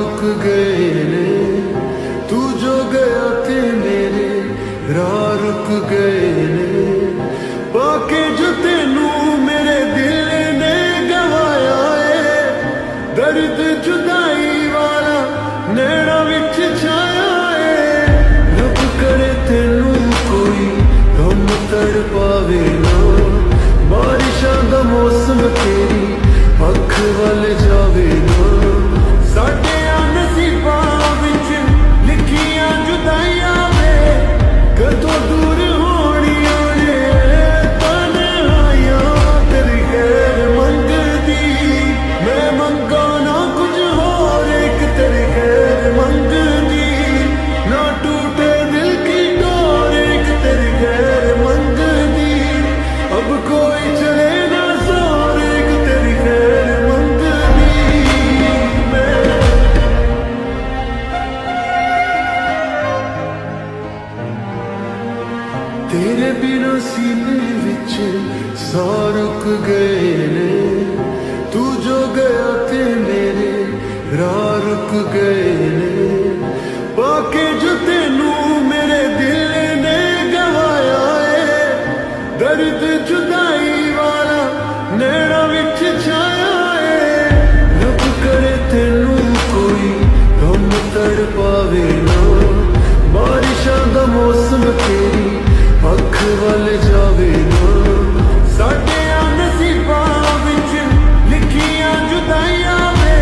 रुक गए ने, तू जो गया थे मेरे राह रुक गए ने, बाके जो तेनू मेरे दिल ने गवाया है, दर्द जुदाई वाला नैना विच छाया है। रब करे तेनू कोई गम तर पावे ना, बारिशां दा मौसम तेरी अख वल जावे ना, साडे नसीबां विच लिखियां जुदाइयां वे कदों दूर होणियां ने तन्हाइयां, तेरी खैर मंगदी मैं मंगा ना कुछ होर, एक तेरी खैर मंगदी ना टूटे दिल की डोर, एक तेरी खैर मंगदी अब कोई चले ना जोर, एक तेरी खैर मंगदी मैं। तेरे बिना सीने विच साह रुक गए ने, तू जो गया थे मेरे राह रुक गए ने, बाके जो तेनू मेरे दिल ने गवाया है, दर्द जुदाई वाला नैना विच छाया है। रब करे तेनू कोई गम तर पावे ना, बारिशां दा मौसम तेरी अख वल जावे ना, साडे नसीबां विच लिखियां जुदाइयां वे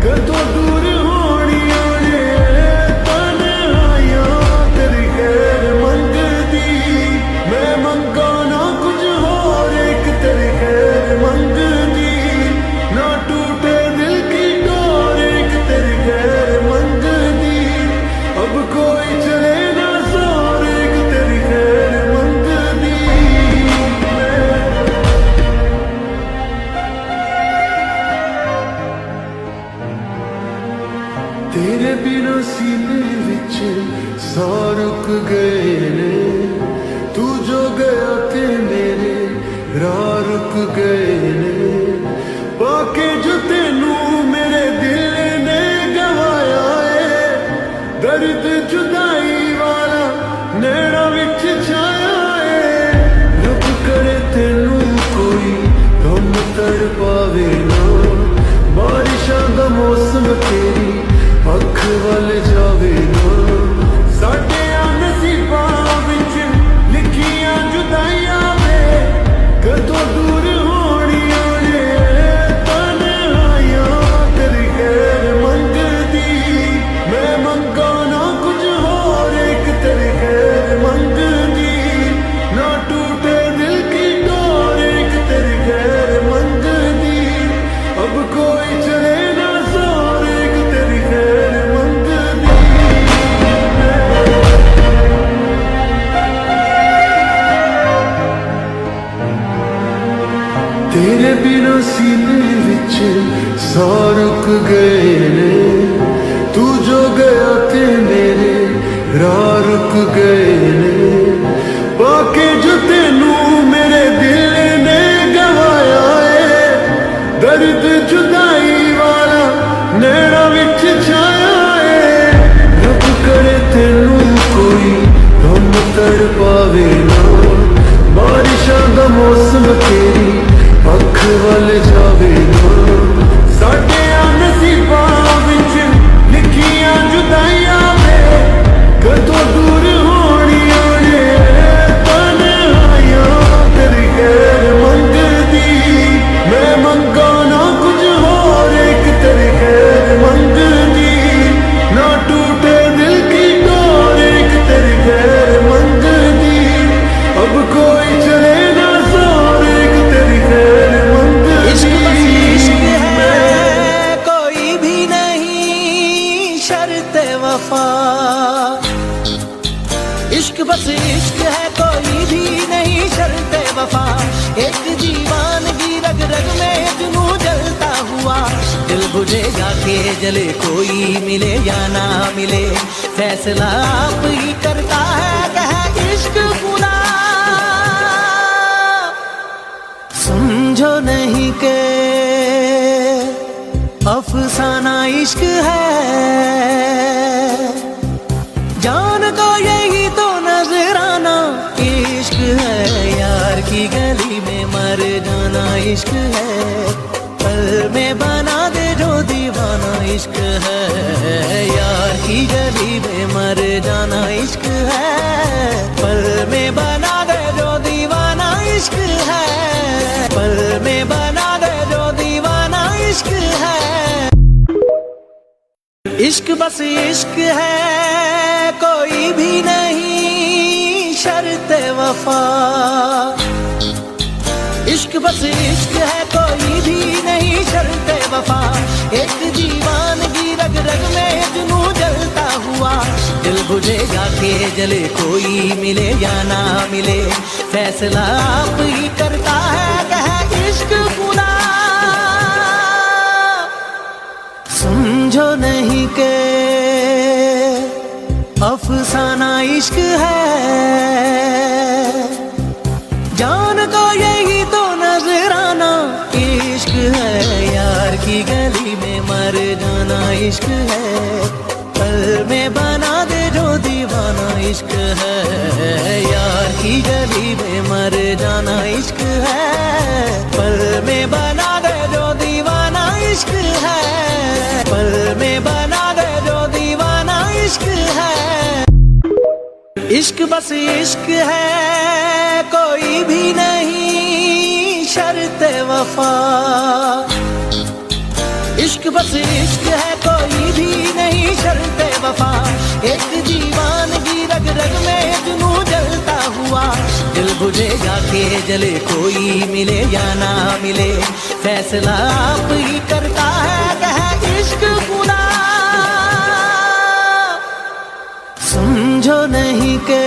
कदों दूर होणियां ने तन्हाइयां, तेरी खैर मंगदी मैं मंगा ना कुछ होर, एक तेरी खैर मंगदी ना टूटे दिल की डोर, एक तेरी खैर मंगदी अब कोई चले ना जोर, एक तेरी खैर मंगदी मैं। तेरे बिना सीने विच साह रुक गए ने, तू जो गया थे मेरे राह रुक गए ने, बाके जो तेनू मेरे दिल ने गवाया है, दर्द जुदाई वाला नैना विच छाया है। रब करे तेनू कोई गम तर पावे ना, बारिशां दा मौसम तेरी अख वल जावे ना, साडे नसीबां विच लिखियां जुदाइयां वे कदों दूर होणियां ने तन्हाइयां, तेरी खैर मंगदी मैं मंगा ना कुछ होर, एक तेरी खैर मंगदी ना टूटे दिल की डोर, एक तेरी खैर मंगदी अब कोई चले ना जोर, एक तेरी खैर मंगदी मैं। तेरे बिना सीने विच साह रुक गए ने, तू जो गया थे मेरे राह रुक गए ने, बाके जो तेनू मेरे दिल ने गवाया है, दर्द जुदाई वाला नैना विच छाया है। रब करे तेनू कोई गम तर पावे ना, बारिशां दा मौसम तेरी अख वल जावे ना, साडे नसीबां विच लिखियां जुदाइयां वे कदों दूर होणियां ने तन्हाइयां, तेरी खैर मंगदी मैं मंगा ना कुछ होर, एक तेरी खैर मंगदी ना टूटे दिल की डोर, एक तेरी खैर मंगदी अब कोई चले ना जोर, एक तेरी खैर मंगदी है कोई भी नहीं शर्ते वफा, इश्क बस इश्क है कोई भी नहीं शर्ते वफा, एक दीवानगी रग रग में जुनू जलता हुआ, दिल बुझे जाके जले कोई मिले या ना मिले, फैसला आप ही करता है कह इश्क खुदा। समझो नहीं के अफसाना इश्क है, इश्क बस इश्क है, कोई भी नहीं शर्त वफा। इश्क बस इश्क है, कोई भी नहीं शर्त वफा। एक दीवानगी रग रग में जुनू जलता हुआ, दिल बुझेगा के जले कोई मिले या ना मिले, फैसला आप ही करता है कह इश्क खुदा। समझो नहीं के अफसाना इश्क है, जान को यही तो नजराना इश्क है। यार की गली में मर जाना इश्क है, पल में बना दे जो दीवाना इश्क है। यार की गली में मर जाना इश्क है, पल में बना दे जो दीवाना इश्क है। पल में बना दे जो दीवाना इश्क है। इश्क बस इश्क है, कोई भी नहीं शर्त वफा। इश्क बस इश्क है, कोई भी नहीं शर्त वफा। एक दीवानगी रग रग में जुनू जलता हुआ, दिल बुझेगा के जले कोई मिले या ना मिले, फैसला आप ही करता है कह इश्क खुदा। समझो नहीं के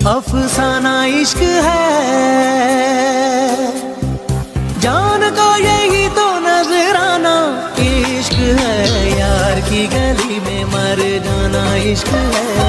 अफसाना इश्क है, जान को यही तो नजराना इश्क है। यार की गली में मर जाना इश्क है।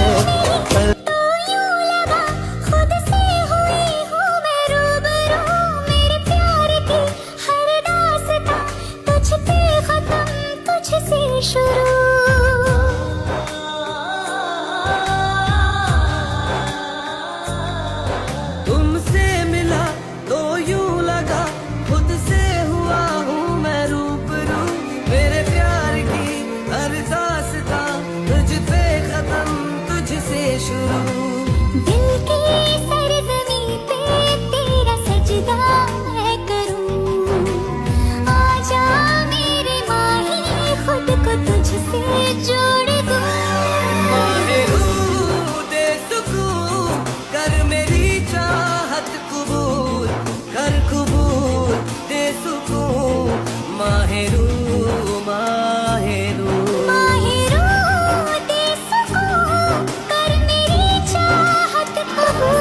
तुमसे मिला तो यूं लगा खुद से हुआ हूँ मैं रूबरू। मेरे प्यार की हर दास्तां तुझ पे खत्म तुझसे शुरू। दिल की सरजमीं पे तेरा सजदा मैं करूं। आजा मेरे माही खुद को तुझसे जोड़ दूं। माहे रूह दे सुकून कर मेरी चाहत कबूल, कर कबूल दे सुकून। माहे रूह माहे रूह माहिरूं दे सुकून कर मेरी चाहत कबूल।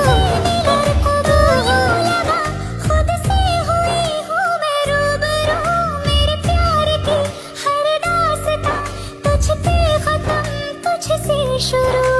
कर कबूल लगा खुद से हुई हूँ मैं रूबरू। मेरे प्यार की हर दास्तां तुझ पे खत्म तुझसे शुरू।